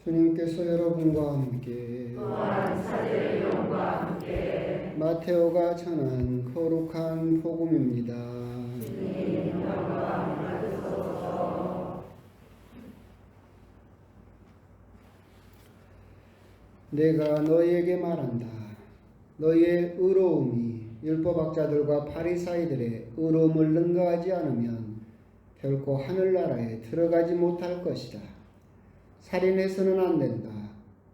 주님께서 여러분과 함께 또한 사제의 영과 함께 마테오가 전한 거룩한 복음입니다. 주님 영광 받으소서. 내가 너희에게 말한다. 너희의 의로움이 율법학자들과 바리사이들의 의로움을 능가하지 않으면 결코 하늘나라에 들어가지 못할 것이다. 살인해서는 안 된다.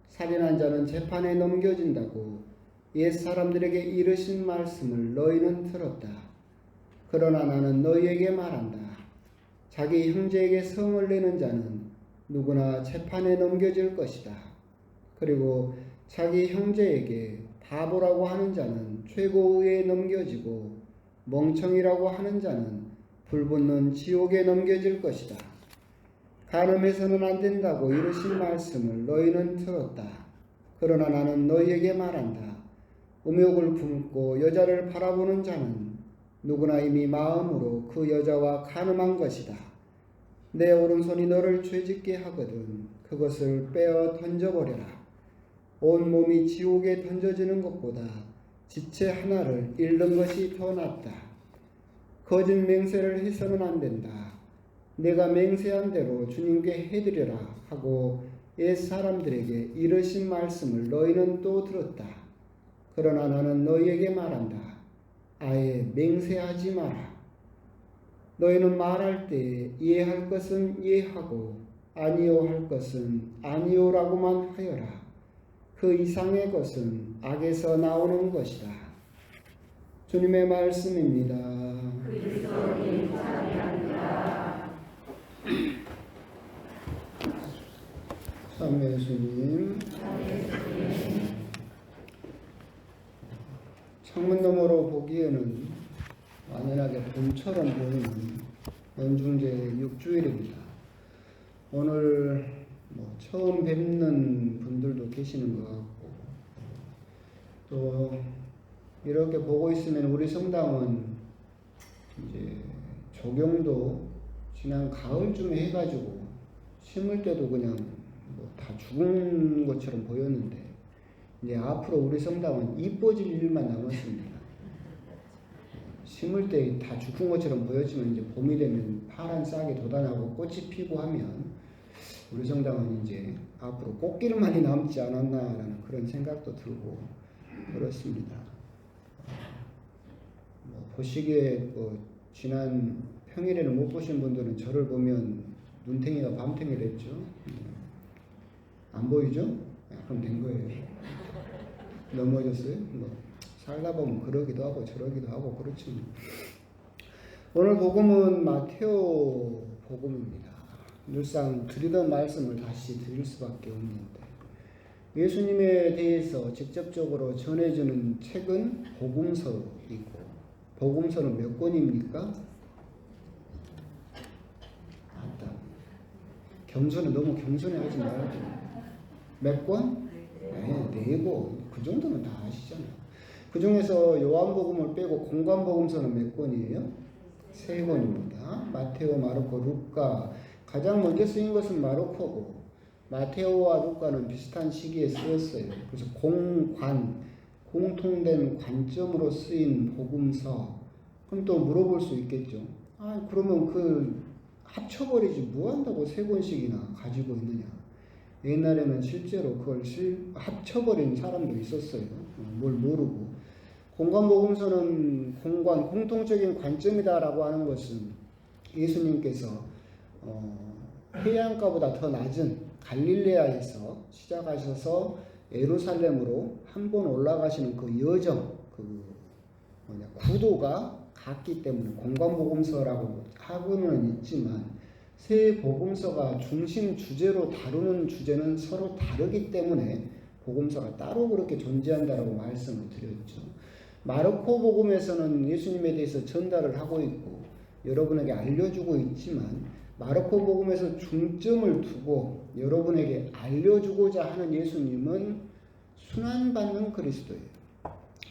살인한 자는 재판에 넘겨진다고 옛 사람들에게 이르신 말씀을 너희는 들었다. 그러나 나는 너희에게 말한다. 자기 형제에게 성을 내는 자는 누구나 재판에 넘겨질 것이다. 그리고 자기 형제에게 바보라고 하는 자는 최고의에 넘겨지고 멍청이라고 하는 자는 불붙는 지옥에 넘겨질 것이다. 간음해서는 안 된다고 이르신 말씀을 너희는 들었다. 그러나 나는 너희에게 말한다. 음욕을 품고 여자를 바라보는 자는 누구나 이미 마음으로 그 여자와 간음한 것이다. 내 오른손이 너를 죄짓게 하거든 그것을 빼어 던져버려라. 온 몸이 지옥에 던져지는 것보다 지체 하나를 잃는 것이 더 낫다. 거짓 맹세를 해서는 안 된다. 내가 맹세한 대로 주님께 해드려라 하고 옛 사람들에게 이르신 말씀을 너희는 또 들었다. 그러나 나는 너희에게 말한다. 아예 맹세하지 마라. 너희는 말할 때 이해할 것은 이해하고 아니요 할 것은 아니요라고만 하여라. 그 이상의 것은 악에서 나오는 것이다. 주님의 말씀입니다. 그리스도님 찬양합니다. 참회 예수님. 창문 너머로 보기에는 완연하게 봄처럼 보이는 연중제 6주일입니다. 오늘 처음 뵙는 분들도 계시는 것 같고 또 이렇게 보고 있으면 우리 성당은 이제 조경도 지난 가을쯤에 해가지고 심을 때도 그냥 다 죽은 것처럼 보였는데 이제 앞으로 우리 성당은 이뻐질 일만 남았습니다. 심을 때 다 죽은 것처럼 보였지만 이제 봄이 되면 파란 싹이 돋아나고 꽃이 피고 하면 우리 성당은 이제 앞으로 꽃길만이 남지 않았나라는 그런 생각도 들고 그렇습니다. 보시기에 지난 평일에는 못 보신 분들은 저를 보면 눈탱이가 밤탱이 됐죠. 안 보이죠? 그럼 된 거예요. 넘어졌어요? 살다 보면 그러기도 하고 저러기도 하고 그렇죠. 오늘 복음은 마테오 복음입니다. 늘상 드리던 말씀을 다시 드릴 수밖에 없는데 예수님에 대해서 직접적으로 전해주는 책은 복음서이고 복음서는 몇 권입니까? 맞다. 너무 겸손해하지 말고 몇 권? 네 권. 그 정도는 다 아시잖아요. 그 중에서 요한복음을 빼고 공관복음서는 몇 권이에요? 3권입니다. 마테오, 마르코, 루카. 가장 먼저 쓰인 것은 마르코고 마테오와 루카는 비슷한 시기에 쓰였어요. 그래서 공통된 관점으로 쓰인 복음서. 그럼 또 물어볼 수 있겠죠. 그러면 그 합쳐버리지 뭐 한다고 3권씩이나 가지고 있느냐. 옛날에는 실제로 그걸 합쳐버린 사람도 있었어요. 뭘 모르고. 공관복음서는 공통적인 관점이다라고 하는 것은 예수님께서 해안가보다 더 낮은 갈릴레아에서 시작하셔서 예루살렘으로 한 번 올라가시는 그 여정, 구도가 같기 때문에 공관복음서라고 하고는 있지만 세 복음서가 중심 주제로 다루는 주제는 서로 다르기 때문에 복음서가 따로 그렇게 존재한다라고 말씀을 드렸죠. 마르코 복음에서는 예수님에 대해서 전달을 하고 있고 여러분에게 알려주고 있지만 마르코 복음에서 중점을 두고 여러분에게 알려주고자 하는 예수님은 순환받는 그리스도예요.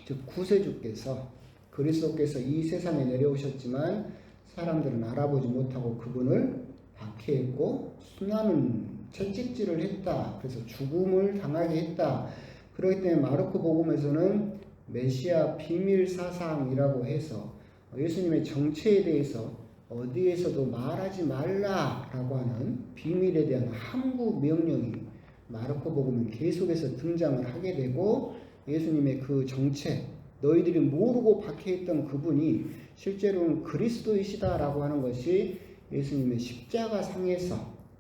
즉 구세주께서 그리스도께서 이 세상에 내려오셨지만 사람들은 알아보지 못하고 그분을 박해했고 순환은 채찍질을 했다. 그래서 죽음을 당하게 했다. 그렇기 때문에 마르코 복음에서는 메시아 비밀 사상이라고 해서 예수님의 정체에 대해서 어디에서도 말하지 말라라고 하는 비밀에 대한 함구 명령이 마르코 복음은 계속해서 등장을 하게 되고 예수님의 그 정체, 너희들이 모르고 박해했던 그분이 실제로는 그리스도이시다라고 하는 것이 예수님의 십자가 상에서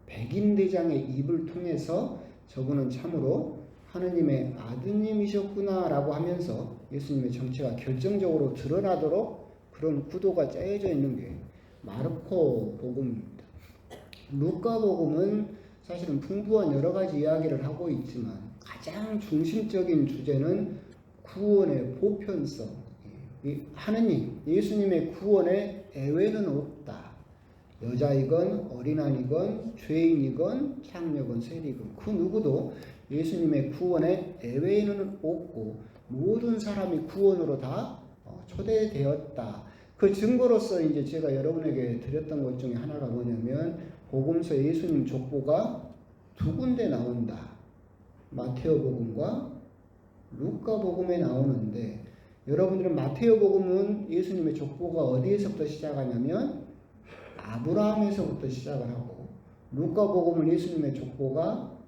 백인대장의 입을 통해서 저분은 참으로 하느님의 아드님이셨구나라고 하면서 예수님의 정체가 결정적으로 드러나도록 그런 구도가 짜여져 있는 게 마르코 복음입니다. 루카 복음은 사실은 풍부한 여러 가지 이야기를 하고 있지만 가장 중심적인 주제는 구원의 보편성, 하느님, 예수님의 구원에 예외는 없다. 여자이건 어린아이건 죄인이건 창녀건 세리건 그 누구도 예수님의 구원에 예외는 없고 모든 사람이 구원으로 다 초대되었다. 그 증거로서 이제 제가 여러분에게 드렸던 것 중에 하나가 뭐냐면 복음서 예수님 족보가 두 군데 나온다. 마테오 복음과 루카 복음에 나오는데 여러분들은 마테오 복음은 예수님의 족보가 어디에서부터 시작하냐면 아브라함에서부터 시작을 하고 루카 복음은 예수님의 족보가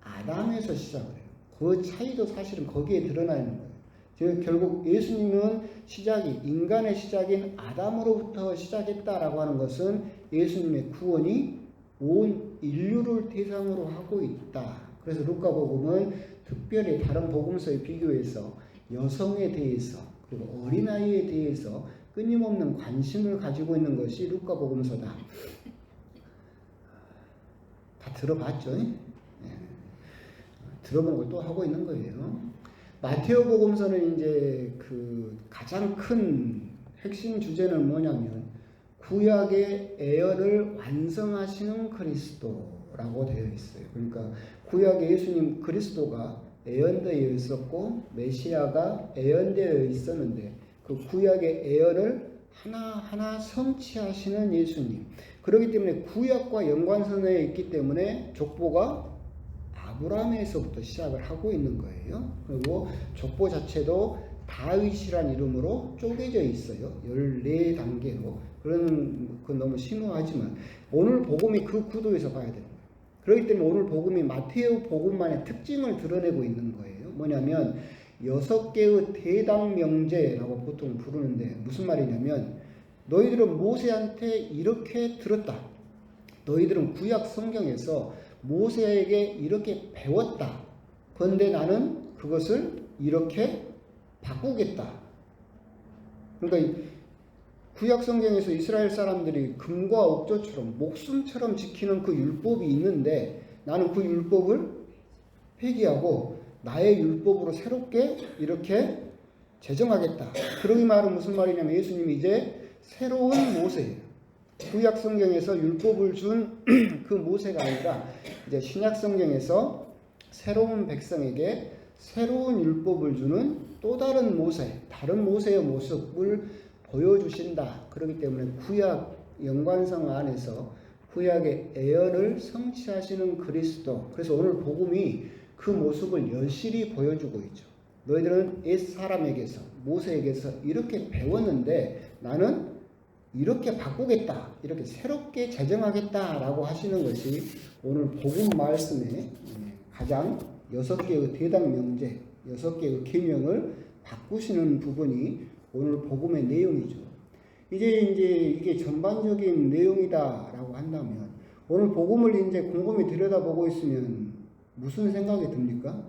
아담에서 시작을 해요. 그 차이도 사실은 거기에 드러나 있는 거예요. 즉 결국 예수님은 시작이 인간의 시작인 아담으로부터 시작했다라고 하는 것은 예수님의 구원이 온 인류를 대상으로 하고 있다. 그래서 루카 복음은 특별히 다른 복음서에 비교해서 여성에 대해서 그리고 어린아이에 대해서 끊임없는 관심을 가지고 있는 것이 루카 복음서다. 다 들어봤죠? 네. 들어본 걸 또 하고 있는 거예요. 마테오 복음서는 이제 그 가장 큰 핵심 주제는 뭐냐면 구약의 예언을 완성하시는 그리스도라고 되어 있어요. 그러니까 구약의 예수님 그리스도가 예언되어 있었고 메시아가 예언되어 있었는데 그 구약의 예언을 하나하나 성취하시는 예수님. 그렇기 때문에 구약과 연관선에 있기 때문에 족보가 아브라함에서부터 시작을 하고 있는 거예요. 그리고 족보 자체도 다윗이란 이름으로 쪼개져 있어요. 14단계로. 그건 너무 심오하지만 오늘 복음이 그 구도에서 봐야 됩니다. 그렇기 때문에 오늘 복음이 마테오 복음만의 특징을 드러내고 있는 거예요. 뭐냐면 6개의 대당 명제라고 보통 부르는데 무슨 말이냐면 너희들은 모세한테 이렇게 들었다. 너희들은 구약 성경에서 모세에게 이렇게 배웠다. 그런데 나는 그것을 이렇게 바꾸겠다. 그러니까 구약 성경에서 이스라엘 사람들이 금과 옥조처럼 목숨처럼 지키는 그 율법이 있는데 나는 그 율법을 폐기하고 나의 율법으로 새롭게 이렇게 제정하겠다. 그러기 말은 무슨 말이냐면 예수님이 이제 새로운 모세예요. 구약 성경에서 율법을 준 그 모세가 아니라 이제 신약 성경에서 새로운 백성에게 새로운 율법을 주는 또 다른 모세, 다른 모세의 모습을 보여주신다. 그렇기 때문에 구약 연관성 안에서 구약의 예언을 성취하시는 그리스도. 그래서 오늘 복음이 그 모습을 여실히 보여주고 있죠. 너희들은 옛 사람에게서 모세에게서 이렇게 배웠는데 나는 이렇게 바꾸겠다. 이렇게 새롭게 제정하겠다라고 하시는 것이 오늘 복음 말씀의 가장 6개의 대당 명제, 6개의 계명을 바꾸시는 부분이 오늘 복음의 내용이죠. 이제 이게 전반적인 내용이다라고 한다면 오늘 복음을 이제 곰곰이 들여다보고 있으면 무슨 생각이 듭니까?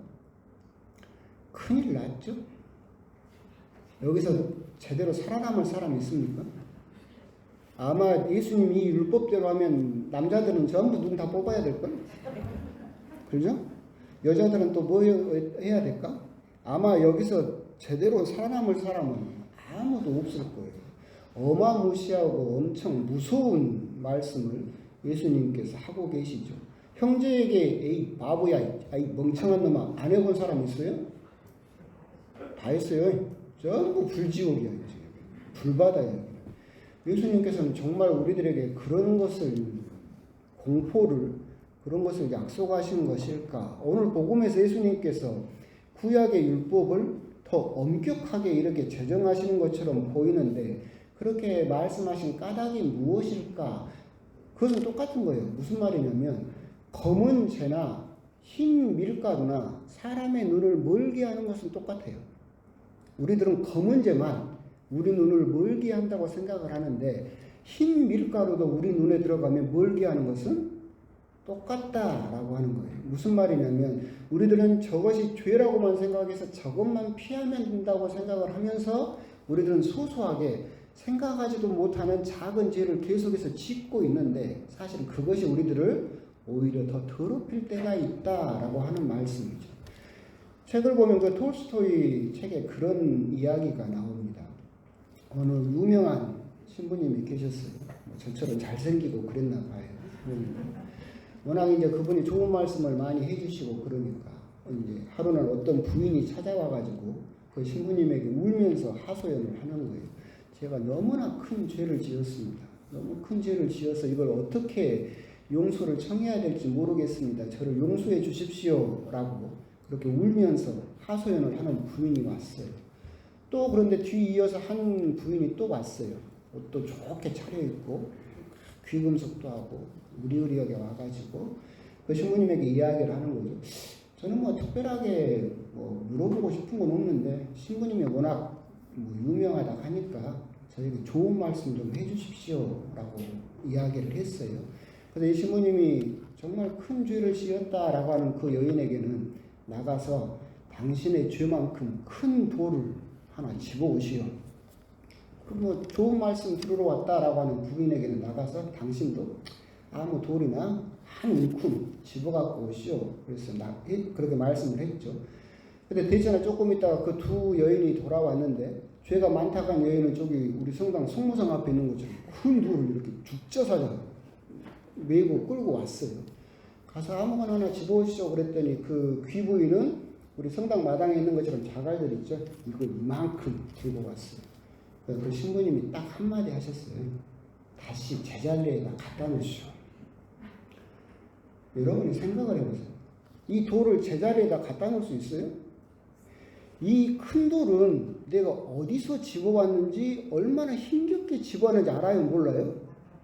큰일 났죠? 여기서 제대로 살아남을 사람이 있습니까? 아마 예수님이 이 율법대로 하면 남자들은 전부 눈 다 뽑아야 될걸? 그죠? 여자들은 또 뭐 해야 될까? 아마 여기서 제대로 살아남을 사람은 아무도 없을 거예요. 어마무시하고 엄청 무서운 말씀을 예수님께서 하고 계시죠. 형제에게 에이 바보야, 이 멍청한 놈아 안 해본 사람 있어요? 다 했어요. 전부 불지옥이야. 불바다야. 예수님께서는 정말 우리들에게 그런 것을 공포를 그런 것을 약속하신 것일까? 오늘 복음에서 예수님께서 구약의 율법을 더 엄격하게 이렇게 제정하시는 것처럼 보이는데 그렇게 말씀하신 까닭이 무엇일까? 그것은 똑같은 거예요. 무슨 말이냐면 검은 재나 흰 밀가루나 사람의 눈을 멀게 하는 것은 똑같아요. 우리들은 검은 재만 우리 눈을 멀게 한다고 생각을 하는데 흰 밀가루도 우리 눈에 들어가면 멀게 하는 것은 똑같다라고 하는 거예요. 무슨 말이냐면 우리들은 저것이 죄라고만 생각해서 저것만 피하면 된다고 생각을 하면서 우리들은 소소하게 생각하지도 못하는 작은 죄를 계속해서 짓고 있는데 사실 그것이 우리들을 오히려 더 더럽힐 때가 있다라고 하는 말씀이죠. 책을 보면 그 톨스토이 책에 그런 이야기가 나옵니다. 어느 유명한 신부님이 계셨어요. 저처럼 잘생기고 그랬나 봐요. 워낙 이제 그분이 좋은 말씀을 많이 해주시고 그러니까 이제 하루는 어떤 부인이 찾아와가지고 그 신부님에게 울면서 하소연을 하는 거예요. 제가 너무나 큰 죄를 지었습니다. 너무 큰 죄를 지어서 이걸 어떻게 용서를 청해야 될지 모르겠습니다. 저를 용서해 주십시오. 라고 그렇게 울면서 하소연을 하는 부인이 왔어요. 또 그런데 뒤이어서 한 부인이 또 왔어요. 옷도 좋게 차려입고 귀금속도 하고 의리의리하게 와가지고 그 신부님에게 이야기를 하는 거죠. 저는 뭐 특별하게 뭐 물어보고 싶은 건 없는데 신부님이 워낙 뭐 유명하다 하니까 저에게 좋은 말씀 좀 해주십시오 라고 이야기를 했어요. 그래서 이 신부님이 정말 큰 죄를 지었다라고 하는 그 여인에게는 나가서 당신의 죄만큼 큰 돌을 하나 집어오시오. 뭐 좋은 말씀 들으러 왔다라고 하는 부인에게는 나가서 당신도 아무 돌이나 한 움큼 집어갖고 오시오. 그래서 그렇게 말씀을 했죠. 근데 대전에 조금 있다가 그 두 여인이 돌아왔는데 죄가 많다고 한 여인은 저기 우리 성당 성모상 앞에 있는 것처럼 큰 돌을 이렇게 죽져서 메고 끌고 왔어요. 가서 아무거나 하나 집어오시오 그랬더니 그 귀부인은 우리 성당 마당에 있는 것처럼 자갈들 있죠. 이거 이만큼 들고 왔어요. 그 신부님이 딱 한마디 하셨어요. 다시 제자리에다 갖다 놓으시오. 여러분이 생각을 해보세요. 이 돌을 제자리에다 갖다 놓을 수 있어요? 이 큰 돌은 내가 어디서 집어왔는지 얼마나 힘겹게 집어왔는지 알아요? 몰라요?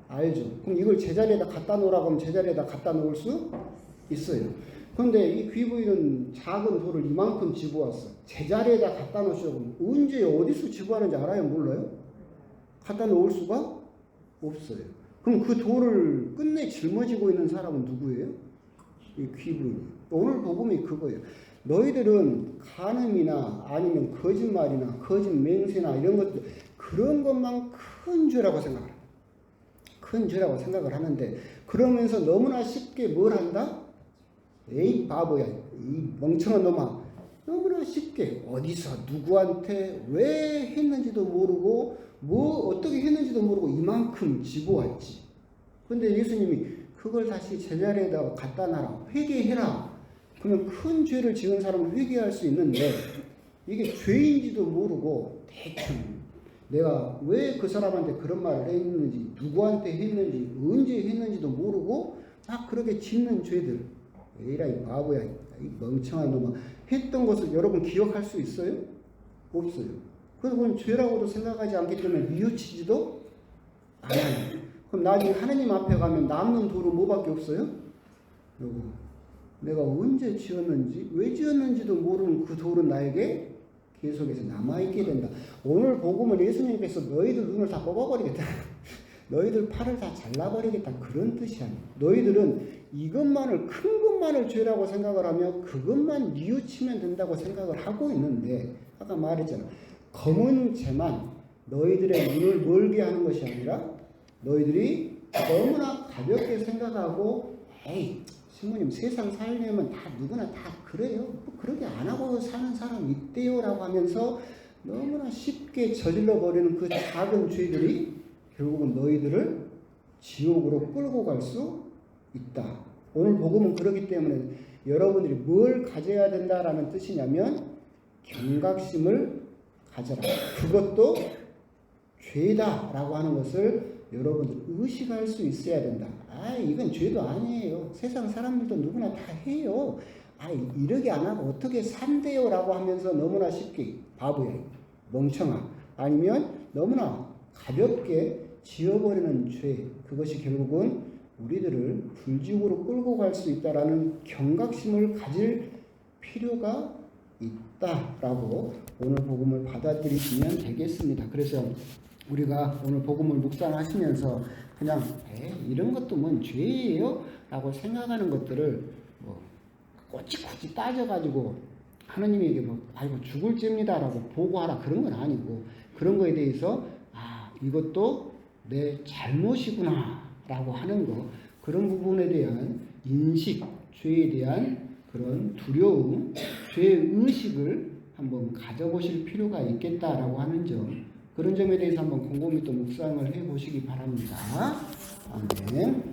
알죠. 그럼 이걸 제자리에다 갖다 놓으라고 하면 제자리에다 갖다 놓을 수 있어요. 그런데 이 귀부인은 작은 돌을 이만큼 집어왔어. 제자리에다 갖다 놓으시라고 언제 어디서 집어왔는지 알아요? 몰라요? 갖다 놓을 수가 없어요. 그럼 그 돌을 끝내 짊어지고 있는 사람은 누구예요? 이 귀부인. 오늘 복음이 그거예요. 너희들은 간음이나 아니면 거짓말이나 거짓 맹세나 이런 것들 그런 것만 큰 죄라고 생각합니다. 큰 죄라고 생각을 하는데 그러면서 너무나 쉽게 뭘 한다? 에이 바보야, 이 멍청한 놈아, 너무나 쉽게 어디서 누구한테 왜 했는지도 모르고 뭐 어떻게 했는지도 모르고 이만큼 집어왔지. 근데 예수님이 그걸 다시 제자리에다 갖다 놔라, 회개해라. 그러면 큰 죄를 지은 사람은 회개할 수 있는데 이게 죄인지도 모르고 대충 내가 왜 그 사람한테 그런 말을 했는지 누구한테 했는지 언제 했는지도 모르고 막 그렇게 짓는 죄들, 에이라 이 바보야, 이 멍청한 놈아, 했던 것을 여러분 기억할 수 있어요? 없어요. 그래서 그건 죄라고도 생각하지 않기 때문에 뉘우치지도 않아요. 그럼 나중에 하나님 앞에 가면 남는 돌은 뭐밖에 없어요? 요거. 내가 언제 지었는지 왜 지었는지도 모르는 그 돌은 나에게 계속해서 남아있게 된다. 오늘 복음은 예수님께서 너희들 눈을 다 뽑아버리겠다. 너희들 팔을 다 잘라버리겠다. 그런 뜻이 아니에요. 너희들은 이것만을 큰 것만을 죄라고 생각을 하며 그것만 뉘우치면 된다고 생각을 하고 있는데 아까 말했잖아. 검은 재만 너희들의 눈을 멀게 하는 것이 아니라 너희들이 너무나 가볍게 생각하고 에이 신부님 세상 살려면 다 누구나 다 그래요. 뭐 그렇게 안 하고 사는 사람 있대요 라고 하면서 너무나 쉽게 저질러 버리는 그 작은 죄들이 결국은 너희들을 지옥으로 끌고 갈 수 있다. 오늘 복음은 그렇기 때문에 여러분들이 뭘 가져야 된다라는 뜻이냐면 경각심을 가져라. 그것도 죄다라고 하는 것을 여러분들 의식할 수 있어야 된다. 이건 죄도 아니에요. 세상 사람들도 누구나 다 해요. 이렇게 안 하고 어떻게 산대요? 라고 하면서 너무나 쉽게 바보야, 멍청아. 아니면 너무나 가볍게 지어버리는 죄. 그것이 결국은 우리들을 불지옥으로 끌고 갈 수 있다라는 경각심을 가질 필요가 있다라고 오늘 복음을 받아들이시면 되겠습니다. 그래서 우리가 오늘 복음을 묵상하시면서 그냥 이런 것도 뭔 죄예요? 라고 생각하는 것들을 꼬치꼬치 따져가지고 하느님에게 아이고 죽을 죄입니다 라고 보고하라 그런 건 아니고, 그런 거에 대해서 이것도 내 잘못이구나 라고 하는 거, 그런 부분에 대한 인식, 죄에 대한 그런 두려움, 죄의 의식을 한번 가져보실 필요가 있겠다라고 하는 점, 그런 점에 대해서 한번 곰곰이 또 묵상을 해보시기 바랍니다. 아멘.